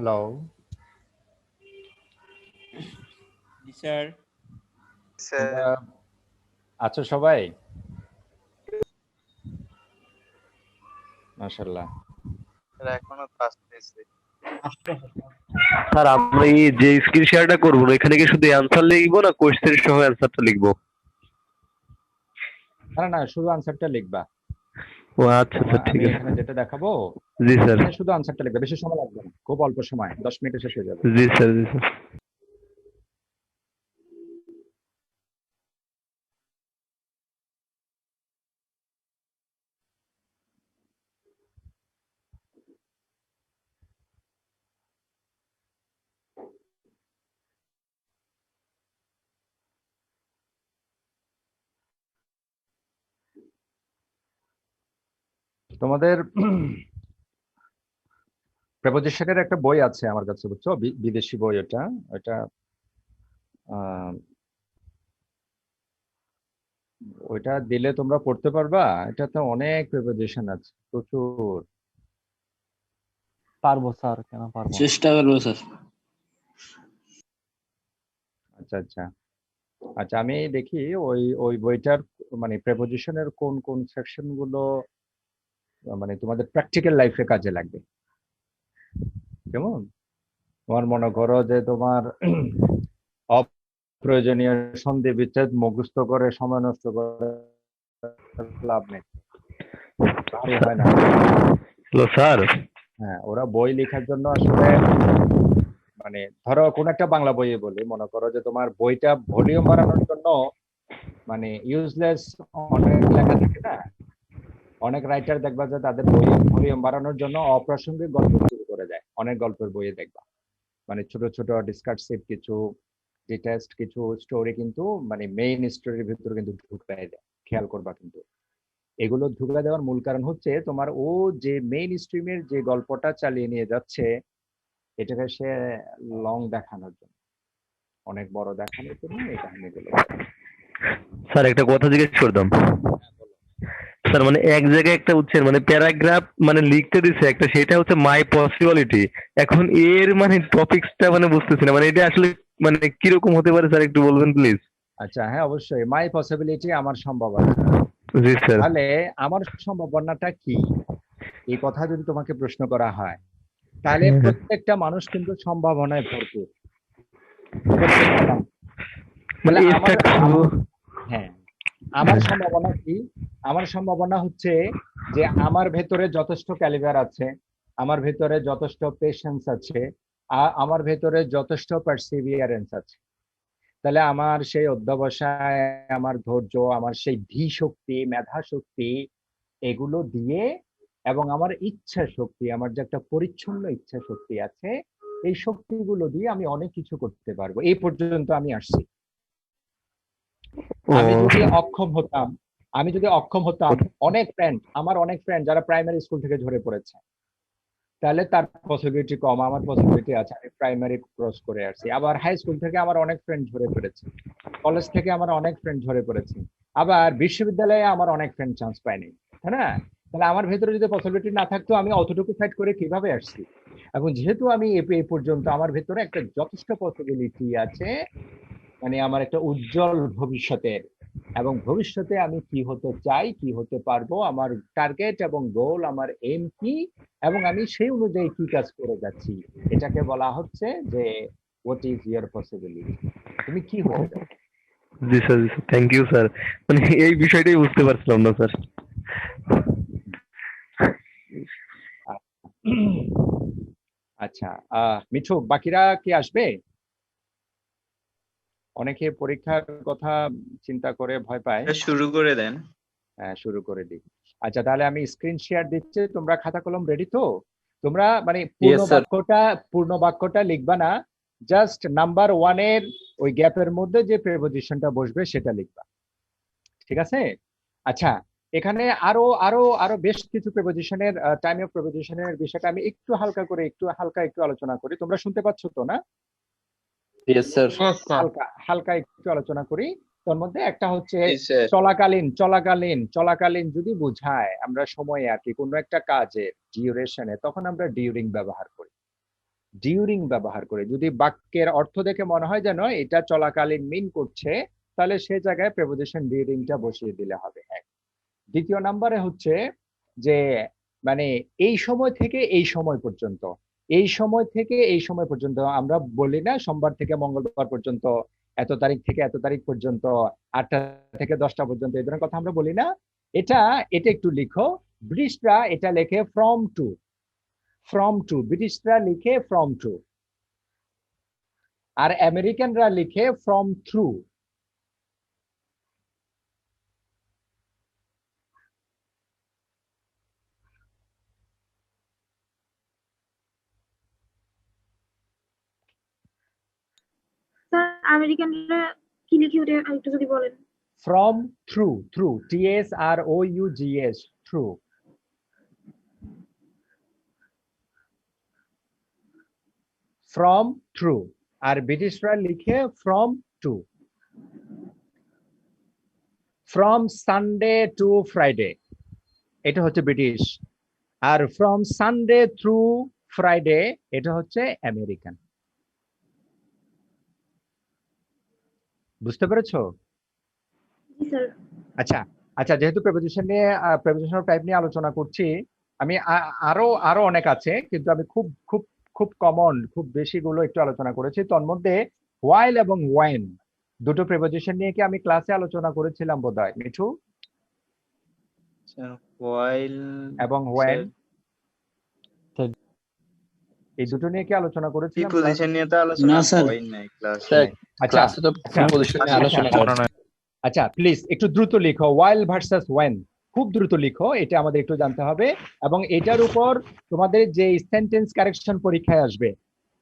Hello জি sir. তোমরা আছো সবাই? মাশাআল্লাহ। এখনো তো আসতেছে। স্যার আমরা এই যে স্ক্রিন শেয়ারটা করবো এখানে কি শুধু অ্যান্সার লিখবো না কোশ্চেন সহ অ্যান্সারটা লিখবো? না না শুধু আনসারটা লিখবা। ও আচ্ছা স্যার ঠিক আমি আছে। এখানে যেটা দেখাবো জি স্যার। এখানে শুধু আনসারটা লিখবে, বেশি সময় লাগবে না, খুব অল্প সময়, 10 মিনিটে শেষ হয়ে যাবে। জি স্যার জি স্যার। তোমাদের প্রেপোজিশনের একটা বই আছে আমার কাছে, বুঝছো, বিদেশি বই। ওটা ওইটা দিলে তোমরা পড়তে পারবা। এটাতে অনেক প্রেপোজিশন আছে, প্রচুর। পারবো স্যার, কেন পারবো না? চেষ্টা করবো স্যার। আচ্ছা আচ্ছা আচ্ছা, আমি দেখি ওই ওই বইটার মানে প্রেপোজিশনের কোন কোন সেকশন গুলো মানে তোমাদের প্র্যাকটিক্যাল লাইফে কাজে লাগবে। কেমন? তোমার মনে করো যে তোমার অপ্রয়োজনীয় সন্ধি বিচ্ছেদ মুখস্থ করে সময় নষ্ট করে লাভ নেই, ভারী হয় না। Hello sir. হ্যাঁ, ওরা বই লেখার জন্য আসলে মানে ধরো কোন একটা বাংলা বইয়ে বলি, মনে করো যে তোমার বইটা ভলিউম বাড়ানোর জন্য মানে ইউজলেস অনেক লেখা থাকে না। অনেক রাইটার দেখবা যে তাদের বই ভলিউম বাড়ানোর জন্য অপ্রাসঙ্গিক গল্প শুরু করে দেয়, অনেক গল্পের বইয়ে দেখবা। মানে ছোট ছোট ডিসকার্সিভ কিছু ডিটেস্ট কিছু স্টোরি কিন্তু মানে মেইন স্টোরির ভিতরে কিন্তু ঢুকাই দেয়, খেয়াল করবা। কিন্তু এগুলো ঢুকে দেওয়ার মূল কারণ হচ্ছে তোমার ও যে মেইন স্ট্রিমের যে গল্পটা চালিয়ে নিয়ে যাচ্ছে এটাকে সে লং দেখানোর জন্য, অনেক বড় দেখানোর জন্য এই কাহিনীগুলো। স্যার একটা কথা জিজ্ঞেস করতাম। স্যার মানে এক জায়গায় একটা হচ্ছে মানে প্যারাগ্রাফ মানে লিখতে দিছে একটা, সেটা হচ্ছে মাই পসিবিলিটি। এখন এর মানে টপিকসটা মানে বুঝতেছি না, মানে এটা আসলে মানে কিরকম হতে পারে স্যার, একটু বলবেন প্লিজ? আচ্ছা, হ্যাঁ অবশ্যই, মাই পসিবিলিটি, আমার সম্ভাবনা। জি স্যার। তাহলে আমার সম্ভাবনাটা কি, এই কথা যদি তোমাকে প্রশ্ন করা হয়, তাহলে প্রত্যেকটা মানুষ কিন্তু সম্ভাবনায় ভরপুর, প্রত্যেকটা মানুষ। মানে তাহলে এক্সট্রা হ্যাঁ, আমার সম্ভাবনা কি? আমার সম্ভাবনা হচ্ছে যে আমার ভেতরে যথেষ্ট ক্যালিবার আছে, আমার ভেতরে যথেষ্ট পেশেন্স আছে, আমার ভেতরে যথেষ্ট পারসিভিয়ারেন্স আছে। তাহলে আমার সেই অধ্যবসায়, আমার ধৈর্য, আমার সেই ধী শক্তি, মেধা শক্তি, এগুলো দিয়ে এবং আমার ইচ্ছা শক্তি, আমার যে একটা পরিচ্ছন্ন ইচ্ছা শক্তি আছে, এই শক্তিগুলো দিয়ে আমি অনেক কিছু করতে পারবো। এই পর্যন্ত আমি আসছি। আমি যদি অক্ষম হতাম, অনেক ফ্রেন্ড যারা প্রাইমারি স্কুল থেকে ঝরে পড়েছে, তাহলে তার পসিবিলিটি কম, আমার পসিবিলিটি আছে, আমি প্রাইমারি ক্রস করে আসছি। আবার হাই স্কুল থেকে আমার অনেক ফ্রেন্ড ঝরে পড়েছে, কলেজ থেকে আমার অনেক ফ্রেন্ড ঝরে পড়েছে, আবার বিশ্ববিদ্যালয়ে আমার অনেক ফ্রেন্ড চান্স পায়নি, তাই না? তাহলে আমার ভেতরে যদি পসিবিলিটি না থাকতো, আমি অতটুকু ফাইট করে কিভাবে আসছি? এবং যেহেতু আমি এই পর্যন্ত, আমার ভেতরে একটা যথেষ্ট পসিবিলিটি আছে, মানে আমার একটা উজ্জ্বল ভবিষ্যতের, এবং ভবিষ্যতে আমি কি হতে চাই, কি হতে পারবো, আমার টার্গেট এবং গোল, আমার এম কি, এবং আমি সেই অনুযায়ী কি কাজ করে যাচ্ছি, এটাকে বলা হচ্ছে যে হোয়াট ইজ ইয়োর পসিবিলিটি, তুমি কি হতে চাও। জি স্যার, জি স্যার, থ্যাংক ইউ স্যার। মানে এই বিষয়টাই বুঝতে পারছিলাম না স্যার। আচ্ছা, মিঠু, বাকিরা কি আসবে? অনেকে পরীক্ষার কথা চিন্তা করে ভয় পায়। শুরু করে দেন। হ্যাঁ, শুরু করে দিই। আচ্ছা, তাহলে আমি স্ক্রিন শেয়ার দিচ্ছি, তোমরা খাতা কলম রেডি তো? তোমরা মানে পূর্ণ বাক্যটা লিখবা না, জাস্ট নাম্বার 1 এর ওই গ্যাপের মধ্যে যে প্রেপোজিশনটা বসবে সেটা লিখবা, ঠিক আছে? আচ্ছা, এখানে আরো আরো আরো বেশ কিছু প্রেপোজিশনের টাইম অফ প্রেপোজিশনের বিষয়টা আমি একটু হালকা একটু আলোচনা করি। তোমরা শুনতে পাচ্ছ তো না? Yes sir. হালকা হালকা একটু আলোচনা করি। তোর মধ্যে একটা হচ্ছে জি স্যার। চলাকালীন যদি বোঝায় আমরা সময়ে আর কি কোনো একটা কাজের ডিউরেশনে, তখন আমরা ডিউরিং ব্যবহার করি। ডিউরিং ব্যবহার করে। যদি বাক্যের অর্থ দেখে মনে হয় যেন এটা চলাকালীন মিন করছে, তাহলে সে জায়গায় প্রেপোজিশন ডিউরিংটা বসিয়ে দিলে হবে। এক। দ্বিতীয় নম্বরে হচ্ছে যে মানে এই সময় থেকে এই সময় পর্যন্ত, এই সময় থেকে এই সময় পর্যন্ত আমরা বলি না সোমবার থেকে মঙ্গলবার পর্যন্ত, এত তারিখ থেকে এত তারিখ পর্যন্ত, 8টা থেকে 10টা পর্যন্ত, এই ধরনের কথা আমরা বলি না। এটা এটা একটু লিখো। ব্রিটিশরা এটা লেখে ফ্রম টু, ফ্রম টু, ব্রিটিশরা লিখে ফ্রম টু, আর আমেরিকানরা লিখে ফ্রম থ্রু। স্যার আমেরিকানরা কি লিখে ওটা আরেকটু যদি বলেন। From through, through, THROUGH, through. From through, আর ব্রিটিশরা লিখে from to. From Sunday to Friday, এটা হচ্ছে ব্রিটিশ। আর ফ্রম সানডে থ্রু ফ্রাইডে, এটা হচ্ছে আমেরিকান। বুঝতে পেরেছো? জি স্যার। আচ্ছা আচ্ছা, যেহেতু প্রেপোজিশন নিয়ে প্রেপোজিশনাল টাইপ নিয়ে আলোচনা করছি, আমি আরো আরো অনেক আছে, কিন্তু আমি খুব খুব খুব কমন, খুব বেশিগুলো একটু আলোচনা করেছি। তন্মধ্যে হোয়াইল এবং ওয়েন দুটো প্রেপোজিশন নিয়ে কি আমি ক্লাসে আলোচনা করেছিলাম বোধহয়, মিঠু? হোয়াইল এবং ওয়েন, এই দুটো নিয়ে কি আলোচনা করেছিলাম? প্রিপোজিশন নিয়ে তো আলোচনা না, স্যার। হয় নাই ক্লাসে। স্যার আচ্ছা ক্লাসে তো আচ্ছা, প্রিপোজিশন নিয়ে আলোচনা করা হয়। আচ্ছা প্লিজ একটু দ্রুত লিখো, ওয়াইল ভার্সাস ওয়েন, খুব দ্রুত লিখো, এটা আমাদের একটু জানতে হবে। এবং এটার উপর তোমাদের যে সেন্টেন্স কারেকশন পরীক্ষায় আসবে,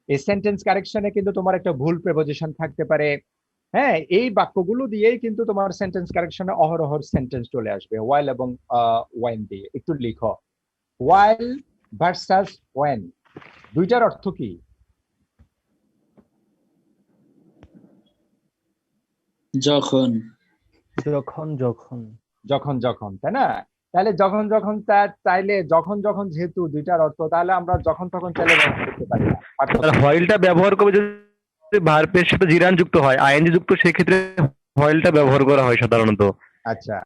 এই সেন্টেন্স কারেকশনে কিন্তু তোমার একটা ভুল প্রেপোজিশন থাকতে পারে। হ্যাঁ, এই বাক্যগুলো দিয়েই কিন্তু তোমার সেন্টেন্স কারেকশনে অহরহ সেন্টেন্স চলে আসবে, ওয়াইল এবং ওয়েন দিয়ে। একটু লিখো, ওয়াইল ভার্সাস ওয়েন, দুইটার অর্থ কি? যখন যখন যখন যখন যখন, তাই না? তাহলে যখন যখন চাইলে, যখন যখন যেহেতু দুইটার অর্থ, তাহলে আমরা যখন তখন চাইলে ব্যবহার করতে পারি না। আর হোয়াইলটা ব্যবহার করবে যদি ভার্বের সাথে জিরান যুক্ত হয়, আইএনজি যুক্ত, সেক্ষেত্রে হোয়াইলটা ব্যবহার করা হয় সাধারণত। আচ্ছা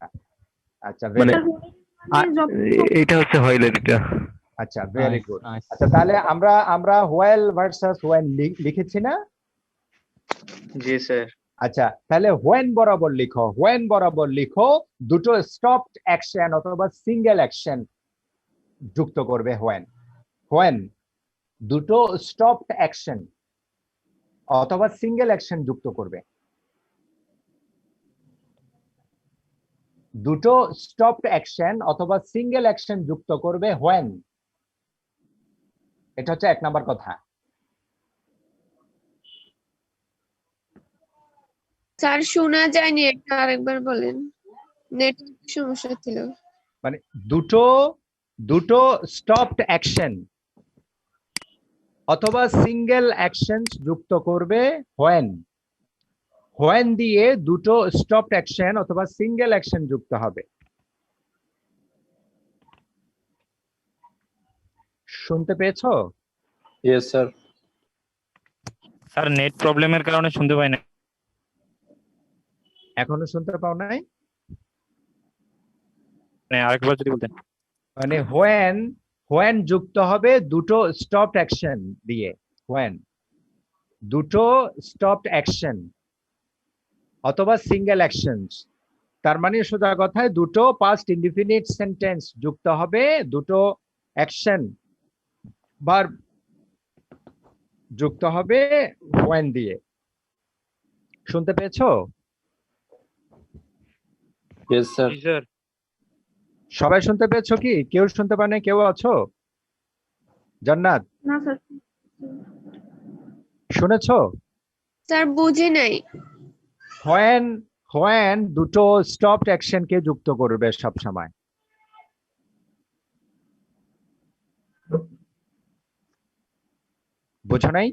আচ্ছা, মানে very good. এইটা হচ্ছে হোয়াইলের এটা। আচ্ছা, ভেরি গুড। আচ্ছা, তাহলে আমরা হোয়াইল ভার্সাস ওয়েন লিখেছি না? জি স্যার। আচ্ছা, তাহলে হোয়েন বরাবর লিখো, হোয়েন বরাবর লিখো দুটো স্টপড অ্যাকশন অথবা সিঙ্গেল অ্যাকশন যুক্ত করবে হোয়েন। হোয়েন দুটো স্টপড অ্যাকশন অথবা সিঙ্গেল অ্যাকশন যুক্ত করবে। দুটো স্টপড অ্যাকশন অথবা সিঙ্গেল অ্যাকশন যুক্ত করবে হোয়েন। এটা হচ্ছে 1 নাম্বার কথা। স্যার শোনা যায়নি, এটা আরেকবার বলেন, নেটওয়ার্ক সমস্যা ছিল। মানে দুটো দুটো স্টপড অ্যাকশন অথবা সিঙ্গেল অ্যাকশন যুক্ত করবে হোয়েন। হোয়েন দিয়ে দুটো স্টপড অ্যাকশন অথবা সিঙ্গেল অ্যাকশন যুক্ত হবে। শুনতে পেয়েছো? Yes sir. স্যার নেট প্রবলেমের কারণে শুনতে পাই না। এখনো শুনতে পাও নাই? মানে আরেকবার যদি বলতেন। মানে হোয়েন, হোয়েন যুক্ত হবে দুটো স্টপড অ্যাকশন দিয়ে। হোয়েন দুটো স্টপড অ্যাকশন অথবা সিঙ্গেল অ্যাকশনস, তার মানে সোজা কথায় দুটো পাস্ট ইনডিফিনিট সেন্টেন্স যুক্ত হবে দুটো অ্যাকশন ভার্ব যুক্ত হবে হোয়েন দিয়ে। শুনতে পেয়েছো? Yes sir. স্যার সবাই শুনতে পেয়েছো কি? কেউ শুনতে পারে না? কেউ আছো? জান্নাত, না স্যার। শুনেছো? স্যার বুঝি নাই। হোয়েন, হোয়েন দুটো স্টপড অ্যাকশনকে যুক্ত করবে সব সময়। বুঝো নাই?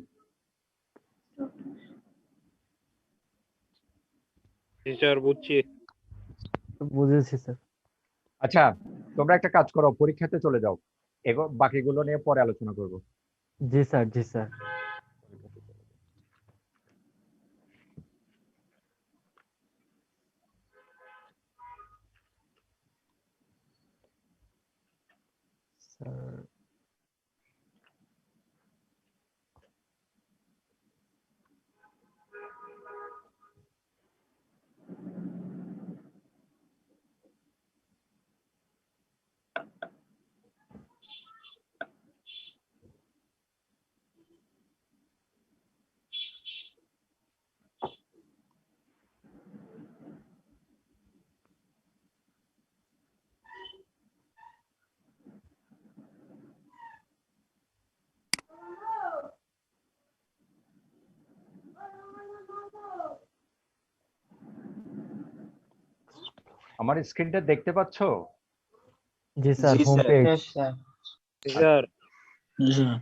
স্যার বুঝছি। বুঝেছি স্যার। আচ্ছা, তোমরা একটা কাজ করো, পরীক্ষাতে চলে যাও, বাকিগুলো নিয়ে পরে আলোচনা করব। জি স্যার, জি স্যার। স্যার আমার স্ক্রিনটা দেখতে পাচ্ছো? জি স্যার, জি হোম স্যার। পেজ। স্যার জি স্যার।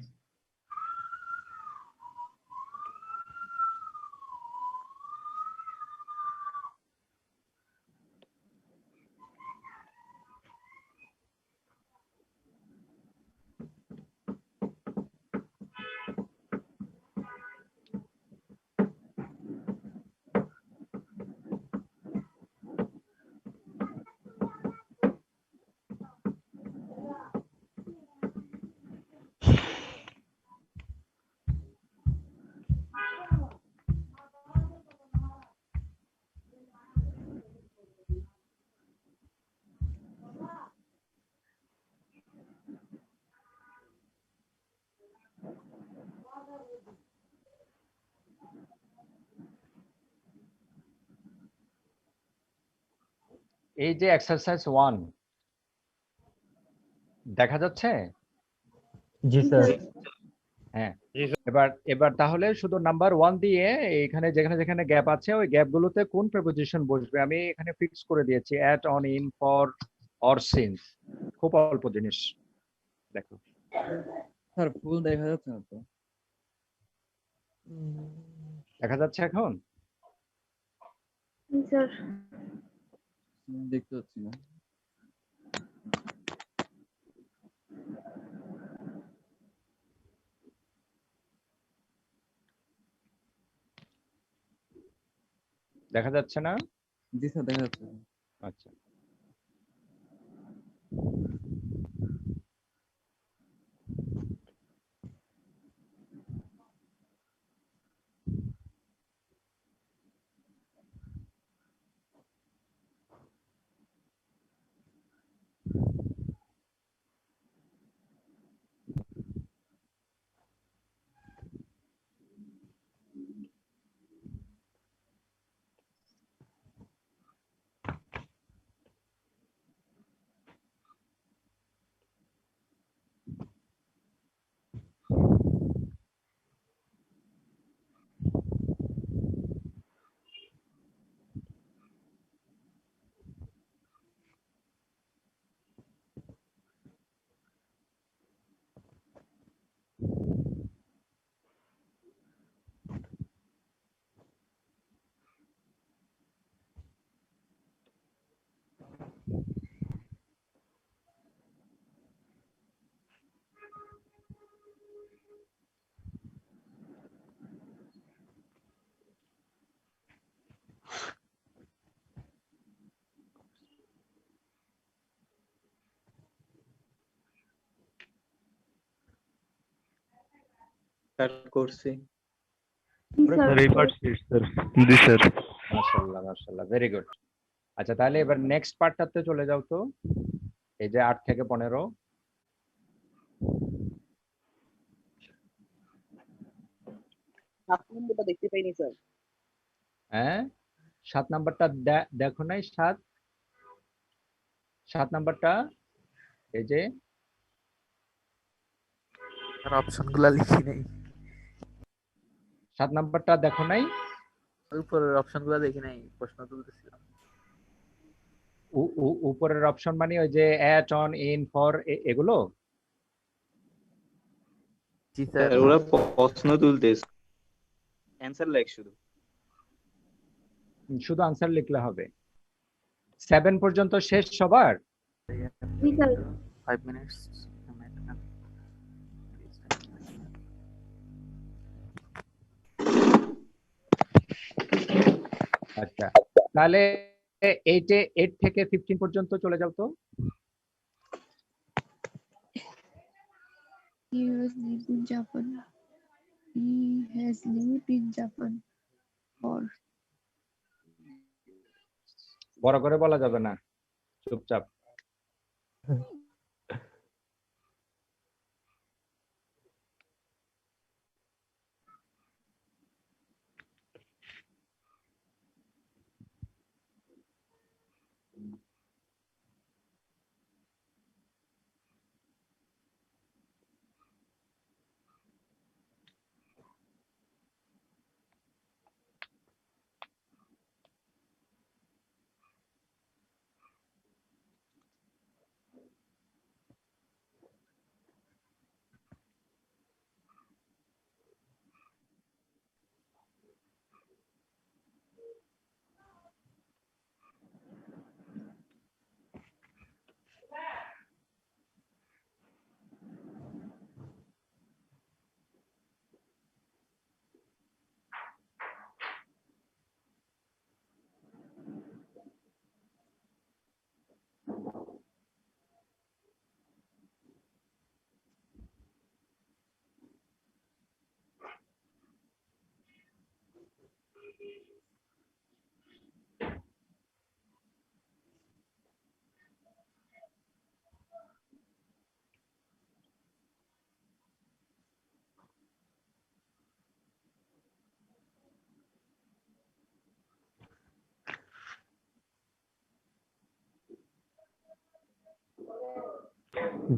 এই যে এক্সারসাইজ 1 দেখা যাচ্ছে? জি স্যার। হ্যাঁ। জি স্যার। এবার এবার তাহলে শুধু নাম্বার 1 দিয়ে এখানে যেখানে যেখানে গ্যাপ আছে ওই গ্যাপগুলোতে কোন প্রিপোজিশন বসবে আমি এখানে ফিক্স করে দিয়েছি, at, on, in, for, or, since. খুব অল্প জিনিস, দেখো। স্যার ফুল দেখা যাচ্ছে না তো। দেখা যাচ্ছে এখন? জি স্যার। দেখতে পাচ্ছি না। দেখা যাচ্ছে না? জি স্যার দেখা যাচ্ছে। আচ্ছা। স্টার্ট করছি। জি স্যার। স্যার এই পার্ট শেষ স্যার। জি স্যার। মাশাআল্লাহ, মাশাআল্লাহ, ভেরি গুড। আচ্ছা, তাহলে এবার নেক্সট পার্টটাতে চলে যাও তো। এই যে 8 থেকে 15। দেখতে পাইনি স্যার। হ্যাঁ, 7 নাম্বারটা দেখো নাই? 7 নাম্বারটা, এই যে অপশনগুলো লিখি নাই, 7 নাম্বারটা দেখো নাই? উপরের অপশনগুলো দেখি নাই, প্রশ্ন তুলতেছিলাম। উপরের অপশন মানে ওই যে অ্যাট, অন, ইন, ফর, এগুলো। জি স্যার। স্যার ওরা প্রশ্ন তুলতেছে, অ্যান্সার লেখ শুধু। শুধু আনসার লিখলে হবে। 7 পর্যন্ত শেষ সবার? জি স্যার। 5 minutes. আচ্ছা, তাহলে 8 থেকে 15 পর্যন্ত চলে যাও তো। He was lived in Japan. He has lived in Japan. Or বড় করে বলা যাবে না, চুপচাপ।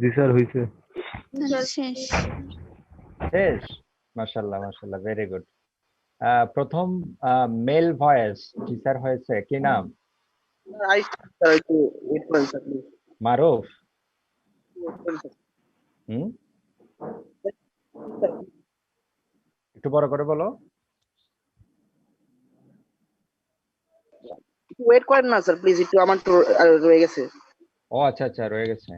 জি স্যার হয়েছে। শেষ। শেষ, মাশাআল্লাহ মাশাআল্লাহ, ভেরি গুড। প্রথম মেল ভয়েস টিচার হয়েছে, কি নাম? মারুফ। একটু বড় করে বলো। ওয়েট করেন না স্যার প্লিজ, একটু আমার তো রয়ে গেছে। ও আচ্ছা আচ্ছা, রয়ে গেছে।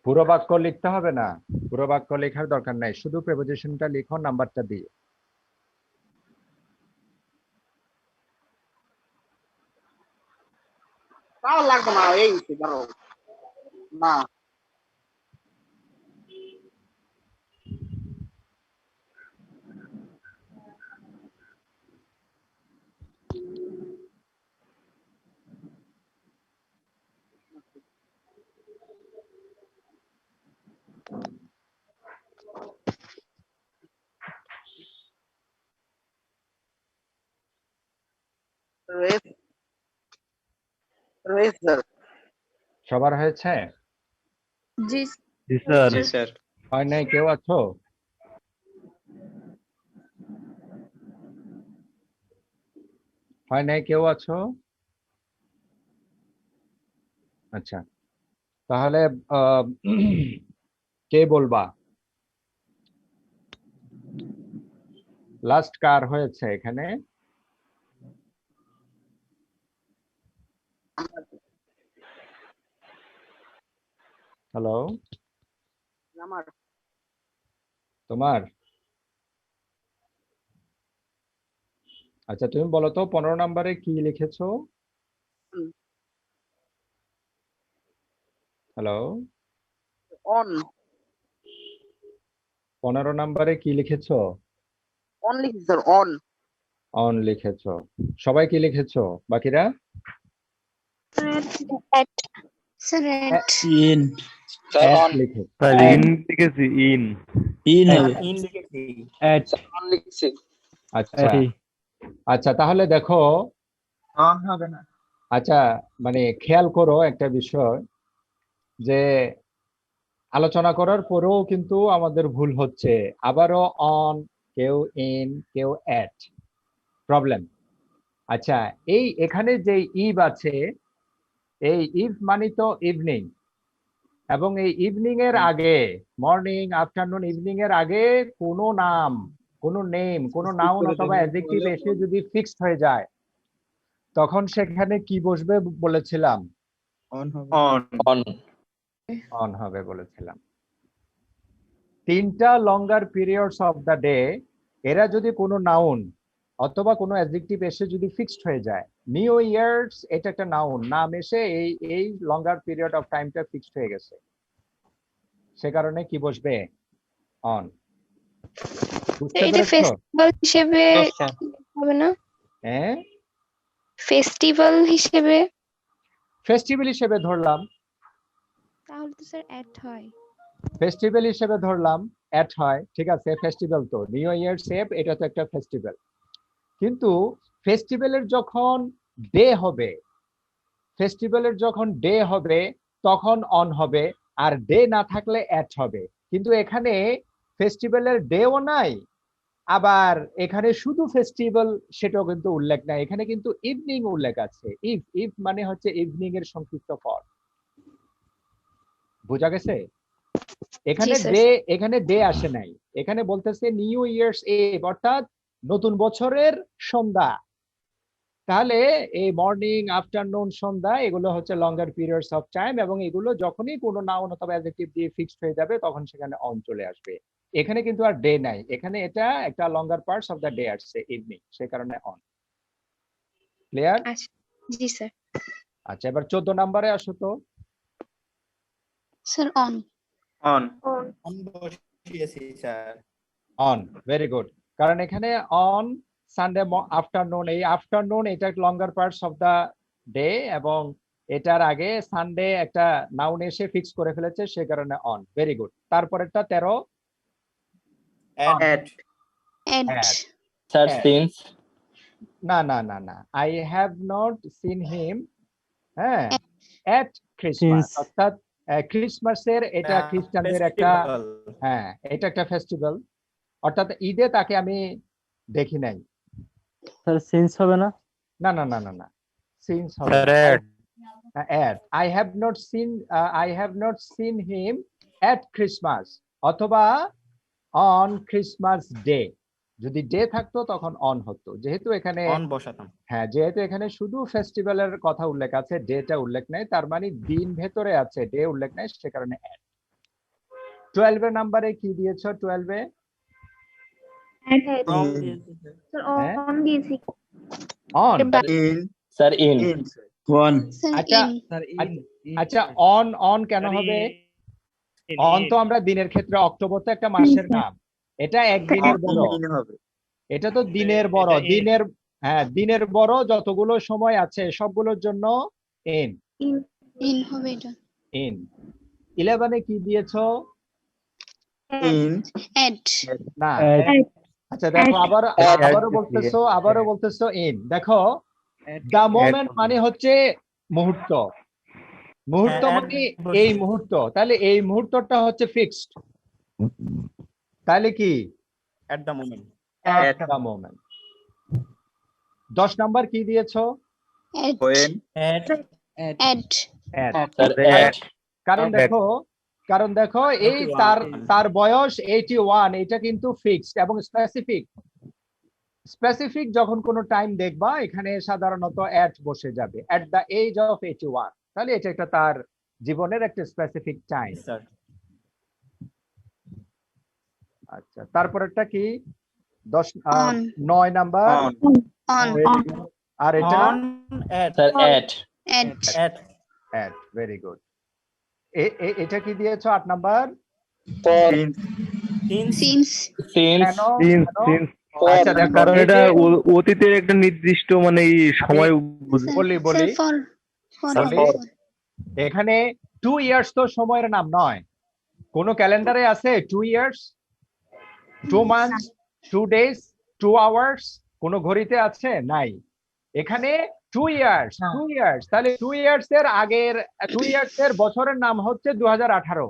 পুরো বাক্য লিখতে হবে না, পুরো বাক্য লেখার দরকার নাই, শুধু প্রেপোজিশনটা লিখো নাম্বারটা দিয়ে। তাও লাগবে না, এই ধরো না। রয়েছে স্যার। সবার হয়েছে? জি জি স্যার। জি স্যার। হয় নাই কেউ আছো? হয় নাই কেউ আছো? আচ্ছা, তাহলে কে বলবা? লাস্ট কার হয়েছে এখানে? হ্যালো, আমার তোমার? আচ্ছা, তুমি বলো তো 15 নম্বরে কি লিখেছো? হ্যালো, অন 15 নম্বরে কি লিখেছো? অন লিখছি স্যার, অন। অন লিখেছো। সবাই কি লিখেছো বাকিরা? স্যার ইন স্যার লিখেছো। স্যার ইন লিখেছি, ইন। ইন ইন লিখেছি। অন লিখছি। আচ্ছা আচ্ছা, তাহলে দেখো, অন হবে না। আচ্ছা, মানে খেয়াল করো একটা বিষয়, যে আলোচনা করার পরেও কিন্তু আমাদের ভুল হচ্ছে। আবারও অন, কেউ ইন, কেউ অ্যাট, প্রবলেম। আচ্ছা, এই এখানে যে ইভ আছে, এই ইভ মানে তো ইভিনিং, এবং এই ইভিনিং এর আগে, মর্নিং, আফটারনুন, ইভিনিং এর আগে কোনো নাম, কোনো নেম, কোনো নাউন অথবা অ্যাডজেক্টিভ এসে যদি ফিক্সড হয়ে যায়, তখন সেখানে কি বসবে বলেছিলাম? অন হবে। অন হবে বলেছিলাম। তিনটা লঙ্গার পিরিয়ডস অফ দ্য ডে, এরা যদি কোনো নাউন অথবা কোনো অ্যাডজেক্টিভ এসে যদি ফিক্সড হয়ে যায়, নিউ ইয়ার্স এটা একটা নাউন, নাম এসে এই লঙ্গার পিরিয়ড অফ টাইমটা ফিক্সড হয়ে গেছে, সে কারণে কি বসবে? অন। বুঝতে এটা পেরেছো? ফেস্টিভ্যাল হিসেবে হবে না? হ্যাঁ, ফেস্টিভ্যাল হিসেবে ফেস্টিভ্যাল হিসেবে ধরলাম, তাহলে তো স্যার অ্যাড হয়। ফেস্টিভ্যাল হিসেবে ধরলাম, অ্যাট হয়, ঠিক আছে, ফেস্টিভ্যাল তো নিউ ইয়ার সেভ, এটা তো একটা ফেস্টিভ্যাল। কিন্তু ফেস্টিভ্যালের যখন ডে হবে, ফেস্টিভ্যালের যখন ডে হবে তখন অন হবে, আর ডে না থাকলে অ্যাট হবে। কিন্তু এখানে ফেস্টিভ্যালের ডেও নাই, আবার এখানে শুধু ফেস্টিভ্যাল সেটাও কিন্তু উল্লেখ নাই, এখানে কিন্তু ইভিনিং উল্লেখ আছে। ইভ মানে হচ্ছে ইভিনিং এর সংক্ষিপ্ত ফর্ম। বোঝা গেছে? এখানে জি, স্যার। এখানে ডে আসে নাই, এখানে বলতেছে নিউ ইয়ার্স ইভ, অর্থাৎ নতুন বছরের সন্ধ্যা। তাহলে এই মর্নিং, আফটারনুন, সন্ধ্যা এগুলো হচ্ছে লঙ্গার পিরিয়ডস অফ টাইম, এবং এগুলো যখনই কোনো নাউন অথবা অ্যাডজেক্টিভ দিয়ে ফিক্সড হয়ে যাবে তখন সেখানে অন চলে আসবে। এখানে কিন্তু আর ডে নাই, এখানে এটা একটা লঙ্গার পার্টস অফ দ্য ডে আসছে, ইভিনিং, সেই কারণে অন। ক্লিয়ার? আচ্ছা, জি স্যার। আচ্ছা, এবার 14 নম্বরে আসো তো। Sir on. On on, very good. কারণ এখানে অন সানডে আফটারনুন, এই আফটারনুন এটা লঙ্গার পার্টস অফ দা ডে, এবং এটার আগে সানডে একটা নাউন এসে ফিক্স করে ফেলেছে, সে কারণে অন। Very good. তারপরেরটা 13, অ্যাট অ্যাড। স্যার হ্যাঁ। সিন্স না না না না, I have not seen him, হ্যাঁ, এট ক্রিসমাস, Since- অর্থাৎ ক্রিসমাসের, এটা খ্রিস্টানদের একটা, হ্যাঁ, এটা একটা ফেস্টিভ্যাল, অর্থাৎ ঈদে তাকে আমি দেখি নাই। স্যার সিন্স হবে না? না না না না না, সিন্স হবে স্যার না। Add. At I have not seen him at Christmas, অথবা on Christmas day। যদি ডে থাকতো তখন অন হতো, যেহেতু এখানে বসাতাম। হ্যাঁ, যেহেতু এখানে শুধু ফেস্টিভ্যালের কথা উল্লেখ আছে, ডেটা উল্লেখ নাই, তার মানে দিন ভেতরে আছে, ডে উল্লেখ নাই, সে কারণে at। 12 এর নম্বরে কি দিয়েছো? 12 এ স্যার হ্যাঁ? অন দিয়েছি। অন। Sir in one. আচ্ছা স্যার আচ্ছা, অন কেন হবে? অন তো আমরা দিনের ক্ষেত্রে, অক্টোবর তো একটা মাসের নাম, এটা একদিনের বড়, হবে। এটা তো দিনের বড়, দিনের, হ্যাঁ, দিনের বড় যতগুলো সময় আছে সবগুলোর জন্য ইন। ইন হবে এটা। ইন 11 এ কি দিয়েছো? অ্যাড। না, Add. আচ্ছা দেখো, আবারও বলতেছো ইন। দেখো, দা মোমেন্ট মানে হচ্ছে মুহূর্ত, মুহূর্ত মানে এই মুহূর্ত, তাহলে এই মুহূর্তটা হচ্ছে ফিক্সড, তাহলে কি? At the moment. At the moment। 10 number কি দিয়েছো? Add. When add. At। Sir at কারণ দেখো এই তার বয়স 81, এটা কিন্তু ফিক্সড এবং স্পেসিফিক যখন কোনো টাইম দেখবা এখানে সাধারণত এট বসে যাবে, এট দ্য এজ অফ 81, তাহলে এটা একটা তার জীবনের একটা স্পেসিফিক টাইম। স্যার আচ্ছা, তারপরেরটা কি? 9 On. Number, on on. আর এটা sir at ad. at, very good. এটা কি দিয়েছো? 8 নাম্বার, সিন্স। সিন্স কেন? আচ্ছা দেখো, কারণ এই এটা যে- অতীতের একটা নির্দিষ্ট মানে এই সময় বলি। ফর বলি। এখানে 2 ইয়ার্স তো সময়ের নাম নয়, কোন ক্যালেন্ডারে আছে 2 ইয়ার্স, 2 মান্থস, 2 ডেজ, 2 আওয়ার্স, কোন ঘড়িতে আছে? নাই। এখানে 2 ইয়ার্স, তাহলে 2 ইয়ার্স এর আগের, 2 ইয়ার্স এর বছরের নাম হচ্ছে 2018,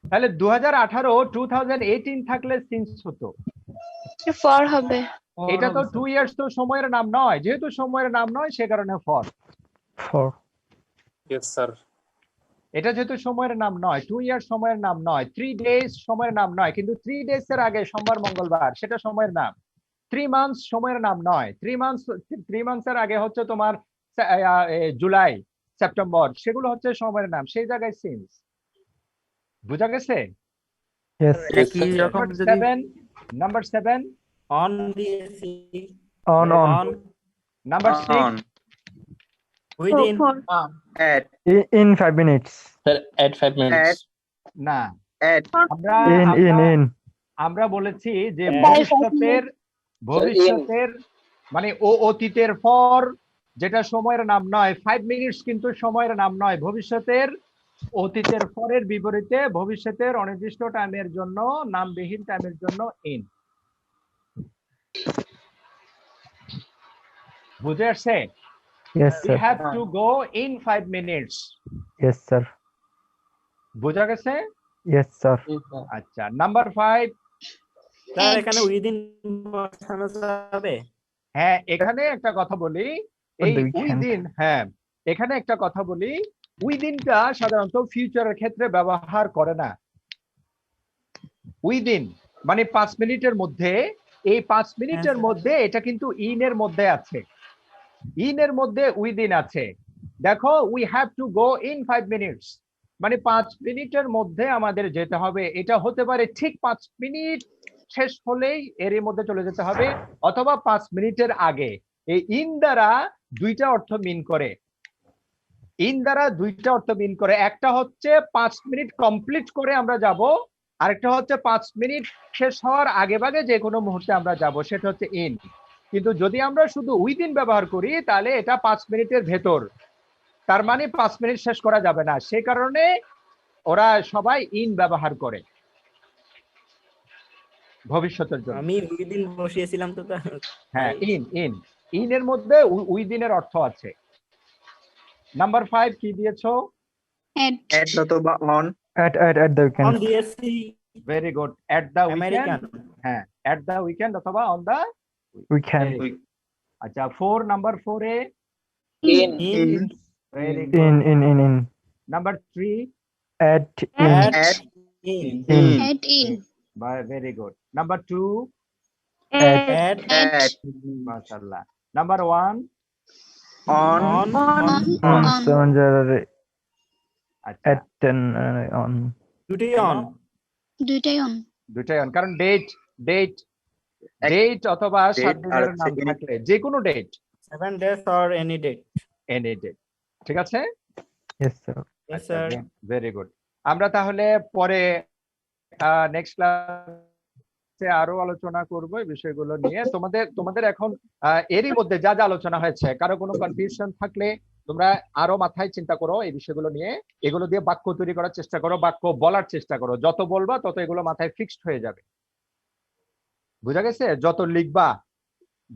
তাহলে 2018 2018 থাকলে সিন্স হতো। ফর হবে। এটা তো 2 ইয়ার্স তো সময়ের নাম নয়, যেহেতু সময়ের নাম নয় সে কারণে ফর। For yes sir. এটা যেহেতু সময়ের নাম নয়, 2 ইয়ার্স সময়ের নাম নয়, 3 ডেজ সময়ের নাম নয়, কিন্তু 3 ডেজ এর আগে সোমবার মঙ্গলবার সেটা সময়ের নাম। 3 মান্থস সময়ের নাম নয়, 3 মান্থস এর আগে হচ্ছে তোমার জুলাই সেপ্টেম্বর, সেগুলো হচ্ছে সময়ের নাম, সেই জায়গায় সিন্স। বুঝা গেছে? ইয়েস একই রকম যদি নাম্বার 7, অন দিয়েছি, on on number 6, on, within, at, in 5 minutes sir at 5 minutes. না at, আমরা ইন আমরা বলেছি যে By 5 ভবিষ্যতের মানে অতীতের পর যেটা সময়ের নাম নয়, 5 মিনিটস কিন্তু সময়ের নাম নয়। ভবিষ্যতের অতীতের পরের বিপরীতে ভবিষ্যতের অনির্দিষ্ট টাইমের জন্য, নামবিহীন টাইমের জন্য ইন। বুঝে আসছে? Yes We sir have to go in 5 minutes. Yes sir বুঝা গেছে? ইয়েস স্যার আচ্ছা, নাম্বার 5, স্যার এখানে উইদিন বসানো যাবে? হ্যাঁ এখানে একটা কথা বলি, এই The weekend. উইদিন, হ্যাঁ এখানে একটা কথা বলি, উইদিনটা সাধারণত ফিউচারের ক্ষেত্রে ব্যবহার করে না। উইদিন মানে 5 মিনিটের মধ্যে, এই 5 মিনিটের স্যার। মধ্যে এটা কিন্তু ইন এর মধ্যে আছে, ইন এর মধ্যে উইদিন আছে। দেখো we have to go in 5 minutes, মানে 5 মিনিটের মধ্যে আমাদের যেতে হবে। এটা হতে পারে ঠিক 5 মিনিট শেষ হলেই এর মধ্যে চলে যেতে হবে, অথবা 5 মিনিটের আগে। এই ইন দ্বারা দুইটা অর্থ মিন করে, ইন দ্বারা দুইটা অর্থ মিন করে। একটা হচ্ছে 5 মিনিট কমপ্লিট করে আমরা যাব, আরেকটা হচ্ছে 5 মিনিট শেষ হওয়ার আগে ভাগে যে কোনো মুহূর্তে আমরা যাব, সেটা হচ্ছে ইন। কিন্তু যদি আমরা শুধু উইদিন ব্যবহার করি তাহলে এটা 5 মিনিটের ভেতর, তার মানে 5 মিনিট শেষ করা যাবে না, সেই কারণে ওরা সবাই ইন ব্যবহার করে ভবিষ্যতের জন্য। আমি উইদিন বসিয়েছিলাম তো হ্যাঁ ইন এর মধ্যে উইদিনের অর্থ আছে। নাম্বার 5 কি দিয়েছো? at অথবা on, at the on weekend দিয়েছি, ভেরি গুড, এট দা আমেরিকান, উইকেন্ড। হ্যাঁ এট দা উইকেন্ড অথবা অন দা। উইকেন্ড আচ্ছা, number 4 A in, very in good. In number 3, at in at, in, in very good. Number 2, at, at, মাশাআল্লাহ। Number 1, on, on, আচ্ছা এট on দুটি on, দুইটাই on, কারণ date অথবা 7 আর দিনের নাম হচ্ছে থাকলে যে কোনো date, 7 days or any date. Any date, ঠিক আছে? Yes sir Yes, sir. Very good. আমরা তাহলে পরে নেক্সট ক্লাসে আরো আলোচনা করব এই বিষয়গুলো নিয়ে। তোমাদের এখন এরই মধ্যে যা যা আলোচনা হয়েছে, কারো কোনো কনফিউশন থাকলে তোমরা আরো মাথায় চিন্তা করো এই বিষয়গুলো নিয়ে, এগুলো দিয়ে বাক্য তৈরি করার চেষ্টা করো, বাক্য বলার চেষ্টা করো। যত বলবা তত এগুলো মাথায় ফিক্সড হয়ে যাবে। বুঝা গেছে? যত লিখবা,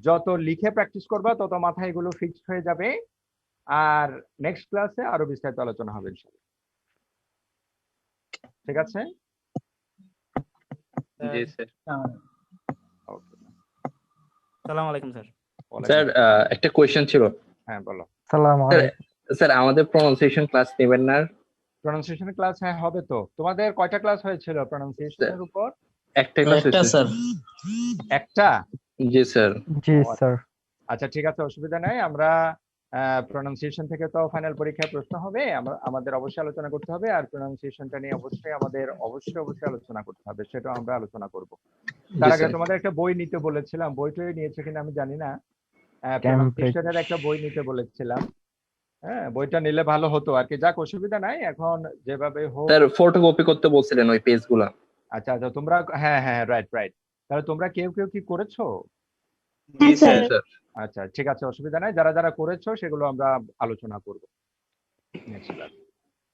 যত লিখে প্র্যাকটিস করবা তত মাথায় এগুলো ফিক্সড হয়ে যাবে। আর নেক্সট ক্লাসে আরো বিস্তারিত আলোচনা হবে ইনশাআল্লাহ। ঠিক আছে? জি স্যার। ওকে, আসসালামু আলাইকুম স্যার। স্যার একটা কোয়েশ্চেন ছিল। হ্যাঁ বলো। সালাম আলাইকুম স্যার আমাদের প্রনাউন্সিয়েশন ক্লাস নেবেন না? প্রনাউন্সিয়েশনের ক্লাস হ্যাঁ হবে তো। তোমাদের কয়টা ক্লাস হয়েছিল প্রনাউন্সিয়েশনের উপর? একটা ক্লাস হয়েছে একটা? জি স্যার। জি স্যার আচ্ছা ঠিক আছে, অসুবিধা নাই। আমরা প্রনাউন্সিয়েশন থেকে তো ফাইনাল পরীক্ষায় প্রশ্ন হবে, আমাদের অবশ্যই আলোচনা করতে হবে। আর প্রনাউন্সিয়েশনটা নিয়ে আমাদের অবশ্যই আলোচনা করতে হবে, সেটাও আমরা আলোচনা করব। তার আগে তোমাদের একটা বই নিতে বলেছিলাম, বইটাই নিয়েছে কিনা আমি জানি না। প্রনাউন্সিয়েশনের একটা বই নিতে বলেছিলাম। হ্যাঁ, বইটা নিলে ভালো হতো আর কি। যাক, অসুবিধা নাই, এখন যেভাবে হোক। স্যার ফটোকপি করতে বলছিলেন ওই পেজগুলো। আচ্ছা তোমরা, হ্যাঁ রাইট। তাহলে তোমরা কেউ কি করেছো? জি স্যার। আচ্ছা ঠিক আছে, অসুবিধা নাই। যারা করেছো সেগুলো আমরা আলোচনা করব নেক্সট ক্লাস।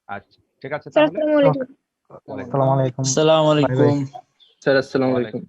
আচ্ছা ঠিক আছে তাহলে। আসসালামু আলাইকুম স্যার আসসালামু আলাইকুম।